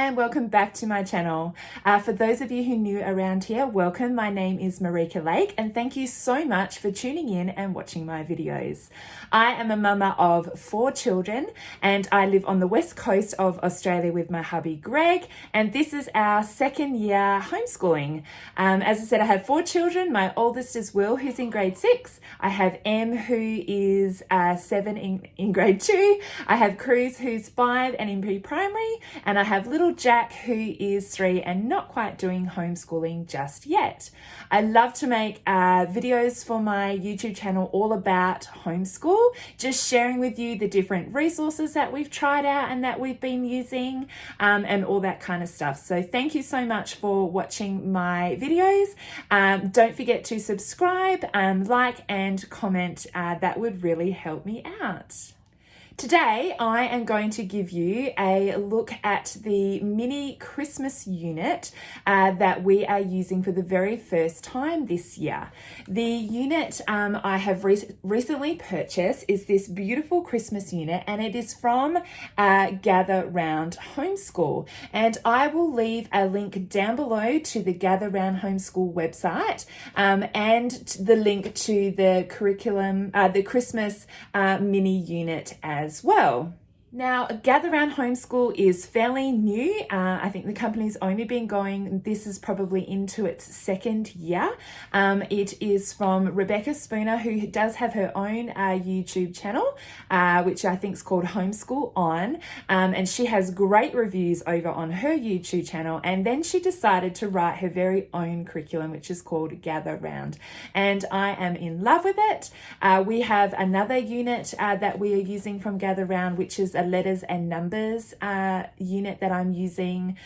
and welcome back to my channel. For those of you who are new around here, welcome. My name is Marika Lake and thank you so much for tuning in and watching my videos. I am a mama of 4 children and I live on the west coast of Australia with my hubby Greg, and this is our second year homeschooling. As I said, I have 4 children. My oldest is Will, who's in grade 6. I have Em, who is 7 in grade 2. I have Cruz, who's 5 and in pre-primary, and I have little Jack, who is 3 and not quite doing homeschooling just yet. I love to make videos for my YouTube channel all about homeschool, just sharing with you the different resources that we've tried out and that we've been using, and all that kind of stuff. So thank you so much for watching my videos. Don't forget to subscribe, like and comment. That would really help me out. Today, I am going to give you a look at the mini Christmas unit that we are using for the very first time this year. The unit I have recently purchased is this beautiful Christmas unit, and it is from Gather Round Homeschool. And I will leave a link down below to the Gather Round Homeschool website and the link to the curriculum, the Christmas mini unit as well. Now, Gather Round Homeschool is fairly new. I think the company's only been going, this is probably into its second year. It is from Rebecca Spooner, who does have her own YouTube channel, which I think is called Homeschool On. And she has great reviews over on her YouTube channel. And then she decided to write her very own curriculum, which is called Gather Round. And I am in love with it. We have another unit that we are using from Gather Round, which is a letters and numbers unit that I'm using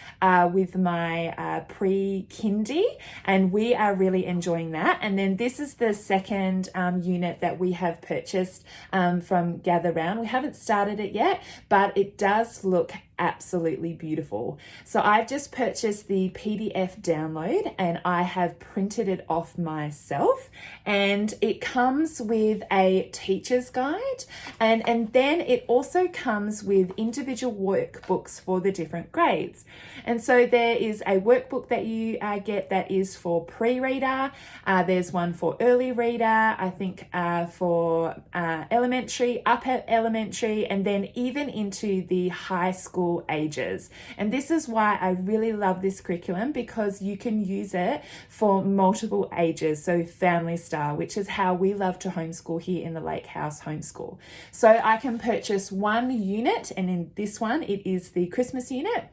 with my pre-kindy, and we are really enjoying that. And then this is the second unit that we have purchased from Gather Round. We haven't started it yet, but it does look absolutely beautiful. So I've just purchased the PDF download and I have printed it off myself, and it comes with a teacher's guide, and then it also comes with individual workbooks for the different grades. And so there is a workbook that you get that is for pre-reader, there's one for early reader, I think for elementary, upper elementary, and then even into the high school ages. And this is why I really love this curriculum, because you can use it for multiple ages, so family style, which is how we love to homeschool here in the Lake House Homeschool. So I can purchase one unit, and in this one it is the Christmas unit.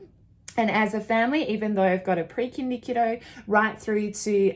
And as a family, even though I've got a pre-kindy kiddo right through to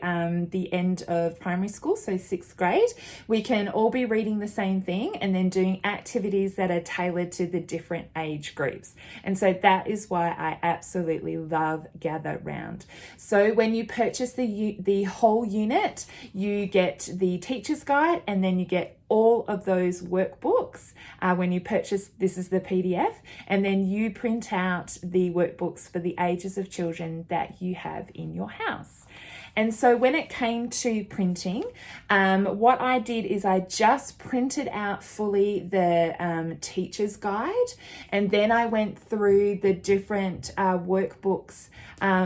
the end of primary school, so 6th grade, we can all be reading the same thing and then doing activities that are tailored to the different age groups. And so that is why I absolutely love Gather Round. So when you purchase the whole unit, you get the teacher's guide, and then you get all of those workbooks when you purchase. This is the PDF, and then you print out the workbooks for the ages of children that you have in your house. And so when it came to printing, what I did is I just printed out fully the teacher's guide, and then I went through the different workbooks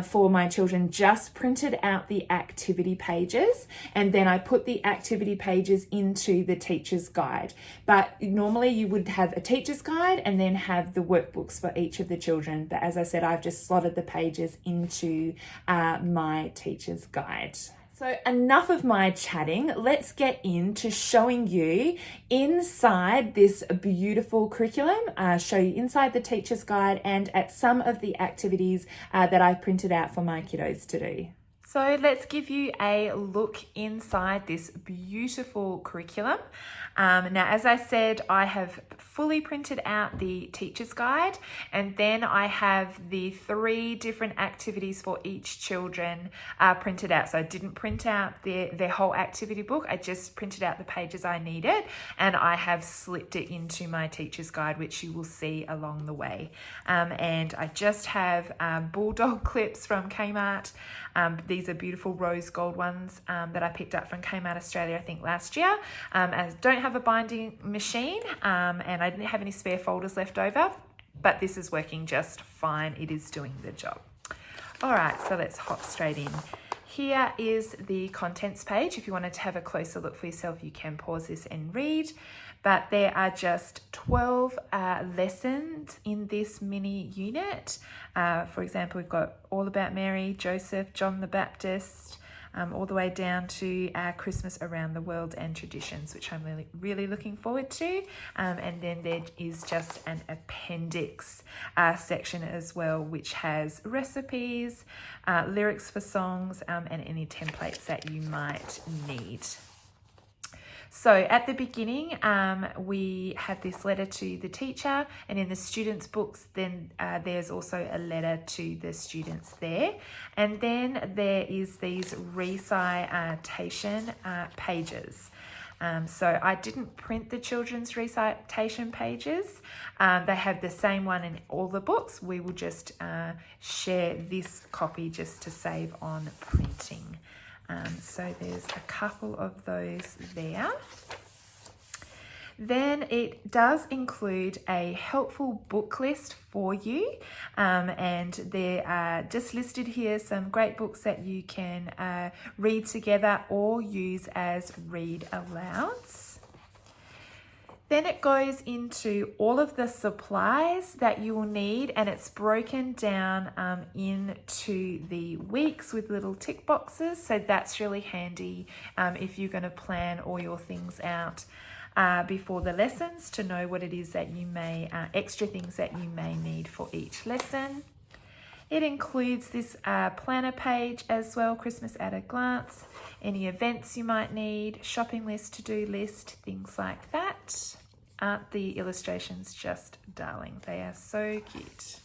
for my children, just printed out the activity pages, and then I put the activity pages into the teacher's guide. But normally you would have a teacher's guide and then have the workbooks for each of the children. But as I said, I've just slotted the pages into my teacher's guide. So enough of my chatting, let's get into showing you inside this beautiful curriculum, show you inside the teacher's guide and at some of the activities that I printed out for my kiddos to do. So let's give you a look inside this beautiful curriculum. Now, as I said, I have fully printed out the teacher's guide, and then I have the 3 different activities for each children printed out. So I didn't print out their whole activity book. I just printed out the pages I needed, and I have slipped it into my teacher's guide, which you will see along the way. And I just have bulldog clips from Kmart. These are beautiful rose gold ones that I picked up from Kmart Australia, I think last year. I don't have a binding machine and I didn't have any spare folders left over. but this is working just fine. It is doing the job. All right, so let's hop straight in. Here is the contents page. If you wanted to have a closer look for yourself, you can pause this and read. But there are just 12 lessons in this mini unit. For example, we've got all about Mary, Joseph, John the Baptist, all the way down to Christmas around the world and traditions, which I'm really looking forward to. And then there is just an appendix section as well, which has recipes, lyrics for songs, and any templates that you might need. So at the beginning, we have this letter to the teacher, and in the students' books, then there's also a letter to the students there. And then there is these recitation pages. So I didn't print the children's recitation pages. They have the same one in all the books. We will just share this copy just to save on printing. So there's a couple of those there. Then it does include a helpful book list for you, and there are just listed here some great books that you can read together or use as read alouds. Then it goes into all of the supplies that you will need, and it's broken down into the weeks with little tick boxes. So that's really handy if you're going to plan all your things out before the lessons, to know what it is that you may, extra things that you may need for each lesson. It includes this planner page as well, Christmas at a glance, any events you might need, shopping list, to-do list, things like that. Aren't the illustrations just darling? They are so cute.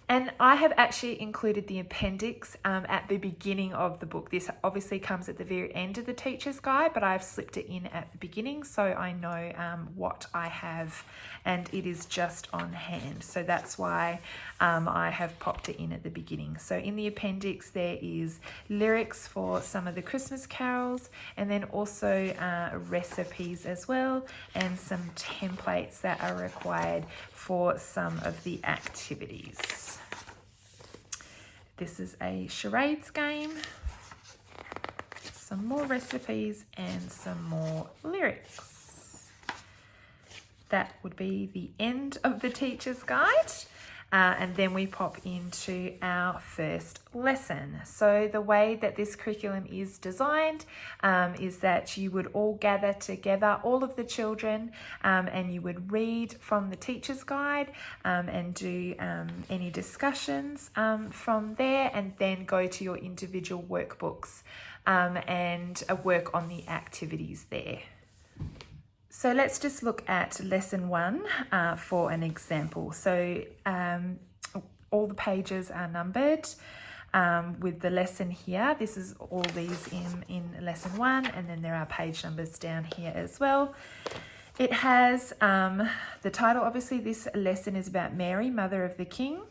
And I have actually included the appendix at the beginning of the book. This obviously comes at the very end of the teacher's guide, but I've slipped it in at the beginning so I know what I have, and it is just on hand. So that's why I have popped it in at the beginning. So in the appendix, there is lyrics for some of the Christmas carols, and then also recipes as well, and some templates that are required for some of the activities. This is a charades game, some more recipes, and some more lyrics. That would be the end of the teacher's guide. And then we pop into our first lesson. So the way that this curriculum is designed is that you would all gather together, all of the children, and you would read from the teacher's guide and do any discussions from there, and then go to your individual workbooks and work on the activities there. So let's just look at lesson 1 for an example. So all the pages are numbered with the lesson here. This is all these in lesson 1, and then there are page numbers down here as well. It has the title, obviously this lesson is about Mary, Mother of the King.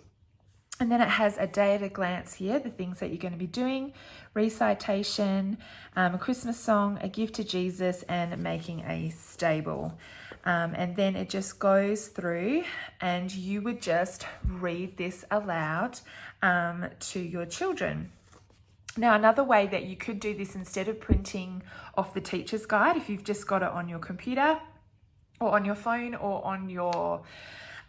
And then it has a day at a glance here, the things that you're going to be doing, recitation, a Christmas song, a gift to Jesus, and making a stable. And then it just goes through, and you would just read this aloud to your children. Now, another way that you could do this instead of printing off the teacher's guide, if you've just got it on your computer or on your phone or on your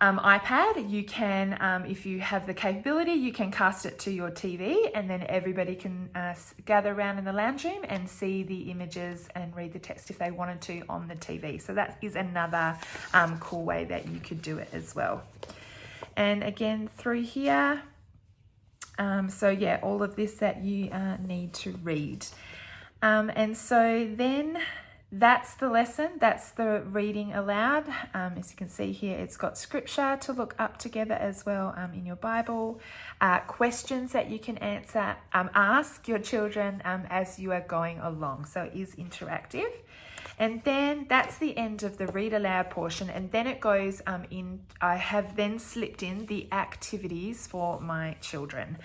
iPad, you can, if you have the capability, you can cast it to your TV, and then everybody can gather around in the lounge room and see the images and read the text if they wanted to on the TV. So that is another cool way that you could do it as well. And again, through here, so yeah, all of this that you need to read. And so then that's the lesson, that's the reading aloud. As you can see here, it's got scripture to look up together as well in your Bible. Questions that you can answer, ask your children as you are going along. So it is interactive. And then that's the end of the read aloud portion. And then it goes I have then slipped in the activities for my children.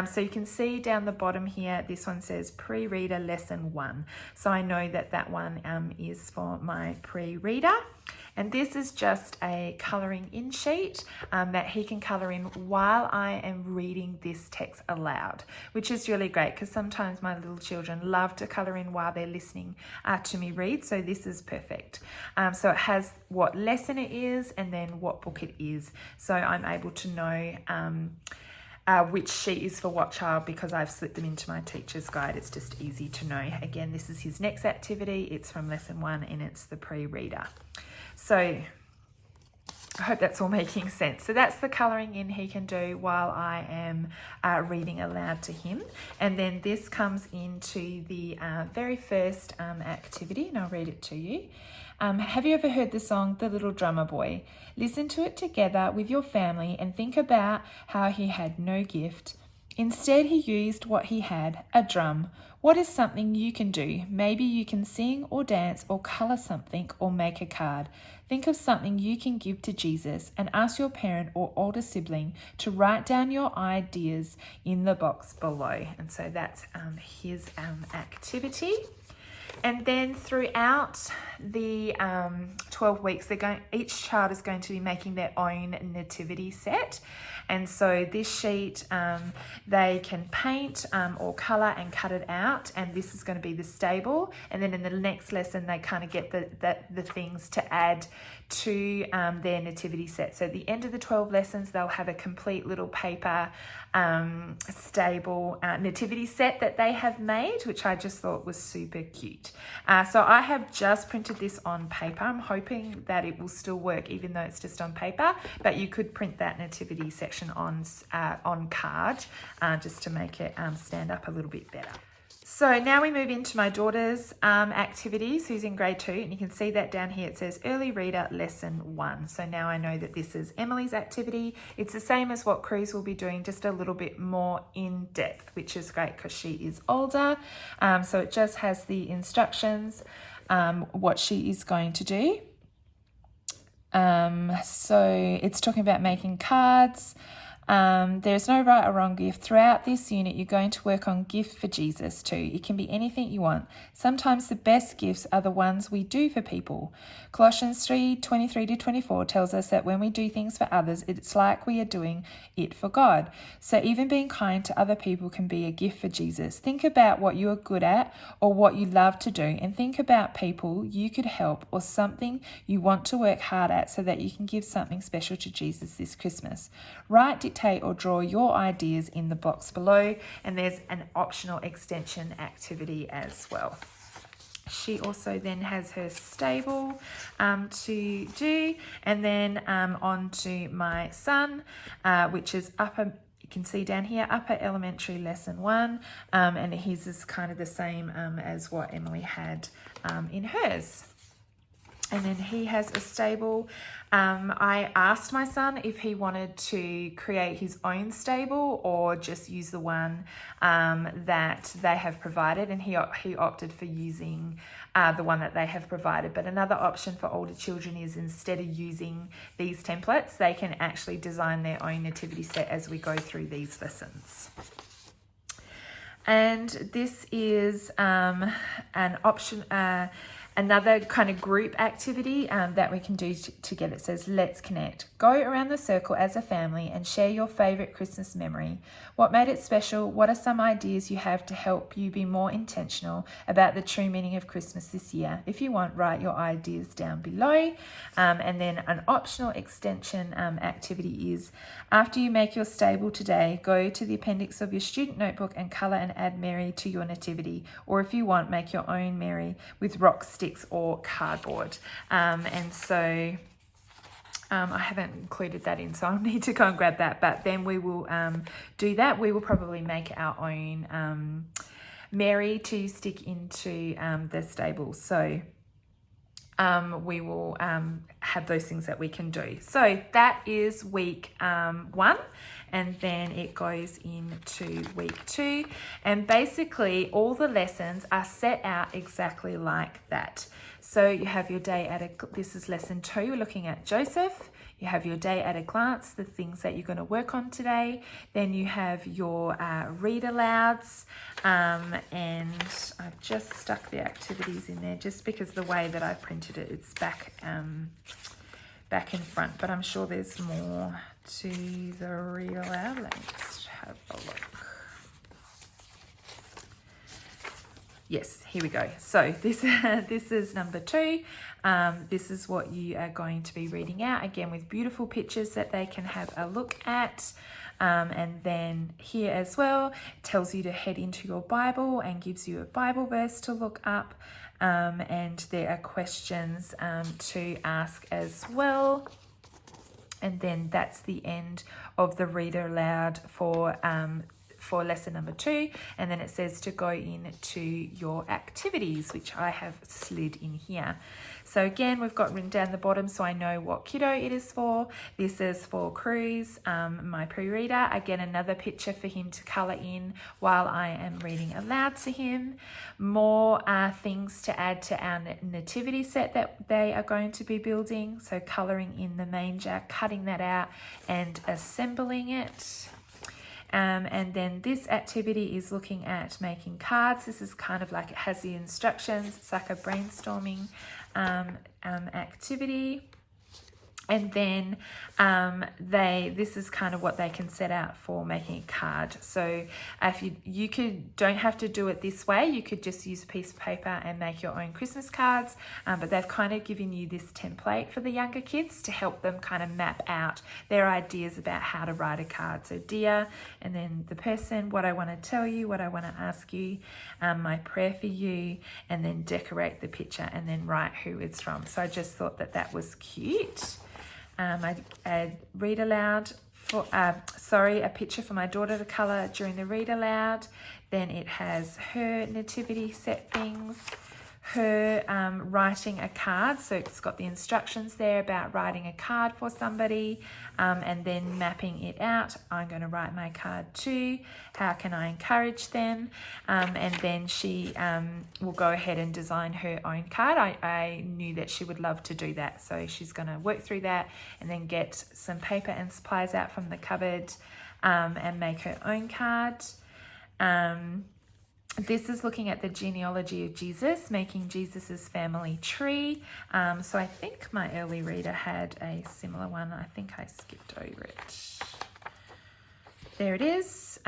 So you can see down the bottom here, this one says pre-reader lesson 1. So I know that that one is for my pre-reader. And this is just a colouring in sheet that he can colour in while I am reading this text aloud, which is really great because sometimes my little children love to colour in while they're listening to me read. So this is perfect. So it has what lesson it is and then what book it is. So I'm able to know which sheet is for what child because I've slipped them into my teacher's guide. It's just easy to know. Again, this is his next activity. It's from lesson 1 and it's the pre-reader. So I hope that's all making sense. So that's the colouring in he can do while I am reading aloud to him. And then this comes into the very first activity, and I'll read it to you. Have you ever heard the song, The Little Drummer Boy? Listen to it together with your family and think about how he had no gift. Instead, he used what he had, a drum. What is something you can do? Maybe you can sing or dance or colour something or make a card. Think of something you can give to Jesus and ask your parent or older sibling to write down your ideas in the box below. And so that's his activity. And then throughout the 12 weeks, each child is going to be making their own nativity set. And so this sheet, they can paint or colour and cut it out. And this is going to be the stable. And then in the next lesson, they kind of get the things to add to their nativity set. So at the end of the 12 lessons, they'll have a complete little paper stable nativity set that they have made, which I just thought was super cute. So I have just printed this on paper. I'm hoping that it will still work even though it's just on paper, but you could print that nativity section on card just to make it stand up a little bit better. So now we move into my daughter's activities, who's in grade 2, and you can see that down here it says Early Reader Lesson 1. So now I know that this is Emily's activity. It's the same as what Cruz will be doing, just a little bit more in depth, which is great because she is older. So it just has the instructions, what she is going to do. So it's talking about making cards. There's no right or wrong gift. Throughout this unit, you're going to work on gift for Jesus too. It can be anything you want. Sometimes the best gifts are the ones we do for people. Colossians 3:23-24 tells us that when we do things for others, it's like we are doing it for God. So even being kind to other people can be a gift for Jesus. Think about what you are good at or what you love to do, and think about people you could help or something you want to work hard at so that you can give something special to Jesus this Christmas. Write, dictate or draw your ideas in the box below, and there's an optional extension activity as well. She also then has her stable to do, and then on to my son, which is upper, you can see down here, upper elementary lesson 1, and his is kind of the same as what Emily had in hers. And then he has a stable. I asked my son if he wanted to create his own stable or just use the one that they have provided, and he opted for using the one that they have provided. But another option for older children is, instead of using these templates, they can actually design their own nativity set as we go through these lessons. And this is an option, another kind of group activity that we can do together. It says, let's connect. Go around the circle as a family and share your favourite Christmas memory. What made it special? What are some ideas you have to help you be more intentional about the true meaning of Christmas this year? If you want, write your ideas down below. And then an optional extension activity is, after you make your stable today, go to the appendix of your student notebook and colour and add Mary to your nativity. Or if you want, make your own Mary with rock sticks or cardboard. And so I haven't included that in, so I'll need to go and grab that, but then we will do that. We will probably make our own Mary to stick into the stable. So we will have those things that we can do. So that is week 1, and then it goes into week 2. And basically all the lessons are set out exactly like that. So you have your day this is lesson 2, we're looking at Joseph. You have your day at a glance, the things that you're going to work on today. Then you have your read alouds, and I've just stuck the activities in there just because the way that I printed it, it's back in front, but I'm sure there's more to the read aloud. Let's have a look. Yes, here we go. So this is number 2. This is what you are going to be reading out, again with beautiful pictures that they can have a look at. And then here as well, it tells you to head into your Bible and gives you a Bible verse to look up. And there are questions to ask as well. And then that's the end of the read aloud for lesson number 2, and then it says to go into your activities, which I have slid in here. So again, we've got written down the bottom so I know what kiddo it is for. This is for Cruz, my pre-reader. Again, another picture for him to colour in while I am reading aloud to him. More things to add to our nativity set that they are going to be building. So colouring in the manger, cutting that out and assembling it. And then this activity is looking at making cards. This is kind of like, it has the instructions. It's like a brainstorming activity. And then this is kind of what they can set out for making a card. So if you don't have to do it this way, you could just use a piece of paper and make your own Christmas cards. But they've kind of given you this template for the younger kids to help them kind of map out their ideas about how to write a card. So dear, and then the person, what I want to tell you, what I want to ask you, my prayer for you, and then decorate the picture and then write who it's from. So I just thought that was cute. I read aloud for a picture for my daughter to colour during the read aloud. Then it has her nativity set things, her writing a card. So it's got the instructions there about writing a card for somebody, and then mapping it out. I'm going to write my card too. How can I encourage them? And then she will go ahead and design her own card. I knew that she would love to do that. So she's going to work through that and then get some paper and supplies out from the cupboard and make her own card. This is looking at the genealogy of Jesus, making Jesus's family tree. So I think my early reader had a similar one. I think I skipped over it. There it is.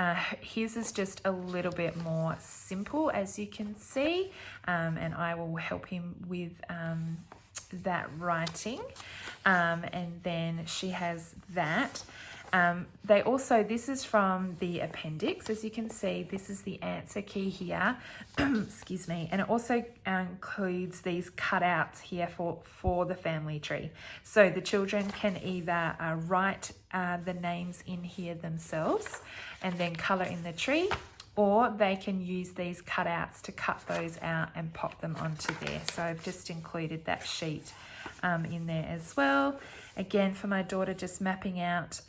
His is just a little bit more simple, as you can see, and I will help him with that writing. And then she has that. This is from the appendix. As you can see, this is the answer key here. Excuse me. And it also includes these cutouts here for the family tree. So the children can either write the names in here themselves and then colour in the tree, or they can use these cutouts to cut those out and pop them onto there. So I've just included that sheet in there as well. Again, for my daughter, just mapping out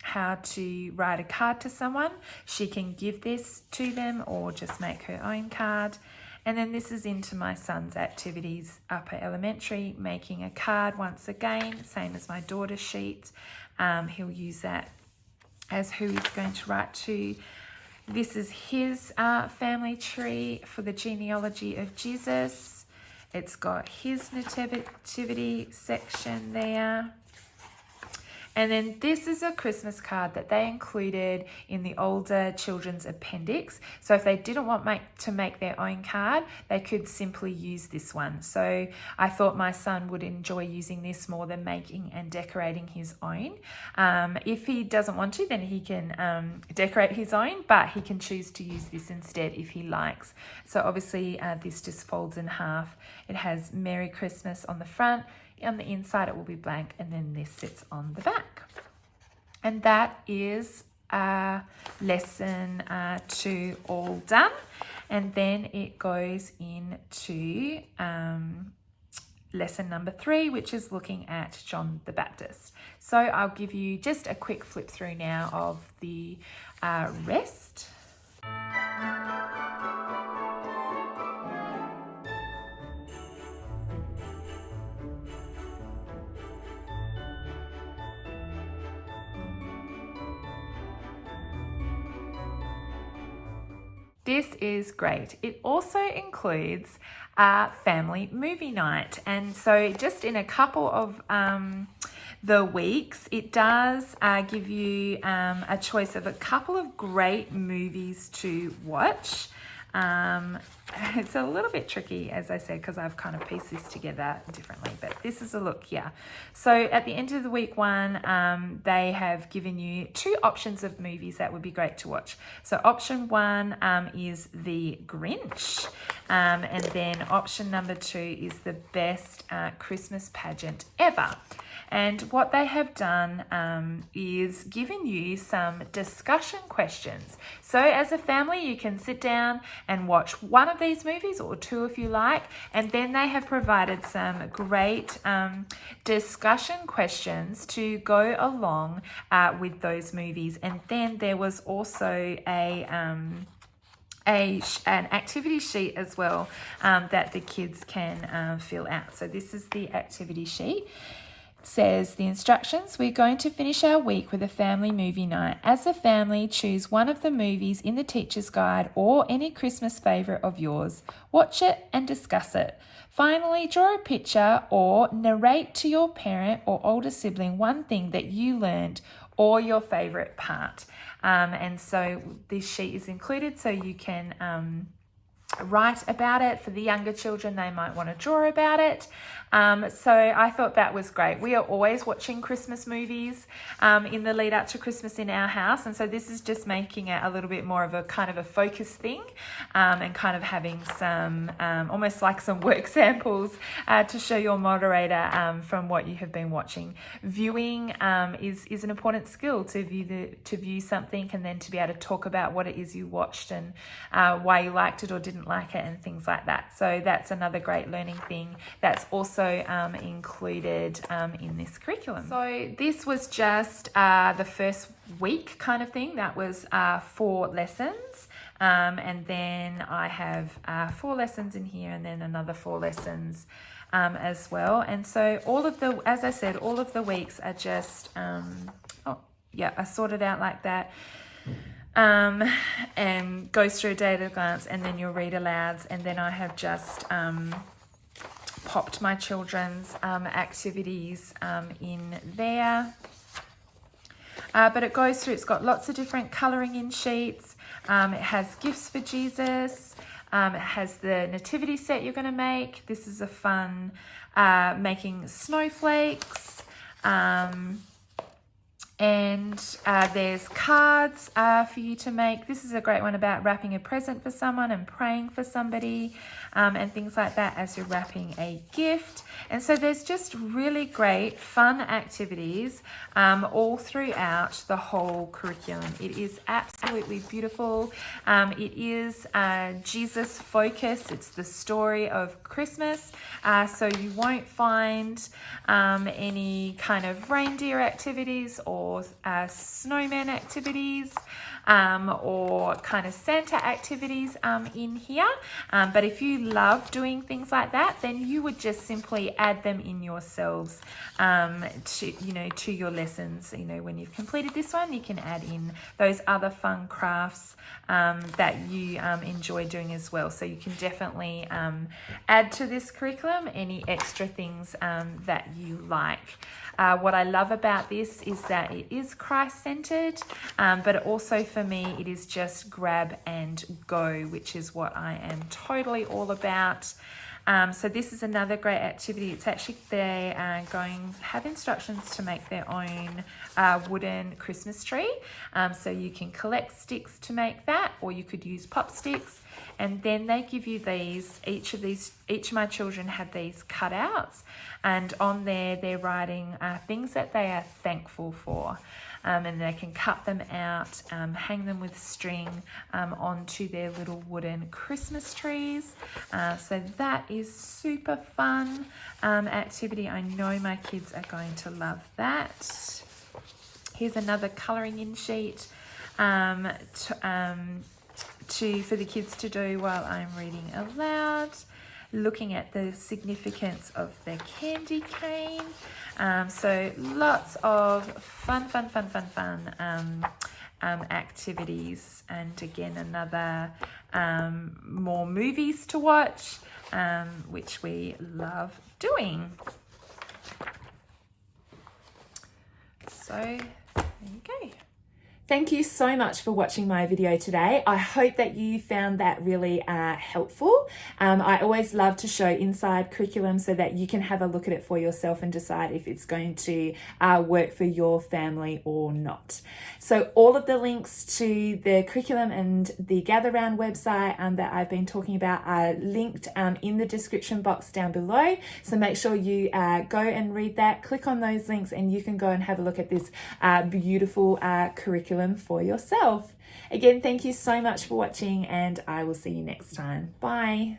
how to write a card to someone. She can give this to them or just make her own card. And then this is into my son's activities, upper elementary, making a card once again, same as my daughter's sheet. He'll use that as who he's going to write to. This is his family tree for the genealogy of Jesus. It's got his nativity section there. And then this is a Christmas card that they included in the older children's appendix. So if they didn't want to make their own card, they could simply use this one. So I thought my son would enjoy using this more than making and decorating his own. If he doesn't want to, then he can decorate his own, but he can choose to use this instead if he likes. So obviously this just folds in half. It has Merry Christmas on the front. On the inside, it will be blank, and then this sits on the back. And that is lesson 2 all done. And then it goes into lesson number 3, which is looking at John the Baptist. So I'll give you just a quick flip through now of the rest. This is great. It also includes a family movie night. And so just in a couple of the weeks, it does give you a choice of a couple of great movies to watch. It's a little bit tricky, as I said, because I've kind of pieced this together differently, but this is a look here. So at the end of the week one, they have given you 2 options of movies that would be great to watch. So option 1 is The Grinch, and then option number 2 is The Best Christmas Pageant Ever. And what they have done is given you some discussion questions. So as a family, you can sit down and watch one of these movies, or 2 if you like, and then they have provided some great discussion questions to go along with those movies. And then there was also an activity sheet as well that the kids can fill out. So this is the activity sheet. Says the instructions: we're going to finish our week with a family movie night. As a family, choose one of the movies in the teacher's guide or any Christmas favourite of yours. Watch it and discuss it. Finally, draw a picture or narrate to your parent or older sibling one thing that you learned or your favourite part. And so this sheet is included so you can write about it. For the younger children, they might want to draw about it. So I thought that was great. We are always watching Christmas movies in the lead up to Christmas in our house, and so this is just making it a little bit more of a kind of a focus thing, and kind of having some almost like some work samples to show your moderator from what you have been watching. Viewing is an important skill, to view something and then to be able to talk about what it is you watched and why you liked it or didn't like it and things like that. So that's another great learning thing that's also included in this curriculum. So this was just the first week kind of thing. That was 4 lessons, and then I have 4 lessons in here, and then another 4 lessons as well. And so as I said, all of the weeks are just are sorted out like that. And goes through a day at a glance, and then your read alouds, and then I have just popped my children's activities in there. But it goes through, it's got lots of different colouring in sheets. It has gifts for Jesus. It has the nativity set you're going to make. This is a fun making snowflakes. And there's cards for you to make. This is a great one about wrapping a present for someone and praying for somebody, and things like that as you're wrapping a gift. And so there's just really great fun activities all throughout the whole curriculum. It is absolutely beautiful. It is Jesus focused. It's the story of Christmas. So you won't find any kind of reindeer activities or snowman activities or kind of Santa activities in here. But if you love doing things like that, then you would just simply add them in yourselves to your lessons. When you've completed this one, you can add in those other fun crafts that you enjoy doing as well. So you can definitely add to this curriculum any extra things that you like. What I love about this is that it is Christ-centered, but also for me, it is just grab and go, which is what I am totally all about. So this is another great activity. It's actually they have instructions to make their own wooden Christmas tree. So you can collect sticks to make that, or you could use pop sticks. And then they give you these, each of my children had these cutouts, and on there they're writing things that they are thankful for. And they can cut them out, hang them with string onto their little wooden Christmas trees. So that is super fun activity. I know my kids are going to love that. Here's another colouring in sheet for the kids to do while I'm reading aloud, looking at the significance of the candy cane. So lots of fun activities, and again another more movies to watch, which we love doing. So there you go. Thank you so much for watching my video today. I hope that you found that really helpful. I always love to show inside curriculum so that you can have a look at it for yourself and decide if it's going to work for your family or not. So all of the links to the curriculum and the Gather Round website that I've been talking about are linked in the description box down below. So make sure you go and read that, click on those links, and you can go and have a look at this beautiful curriculum for yourself. Again, thank you so much for watching, and I will see you next time. Bye.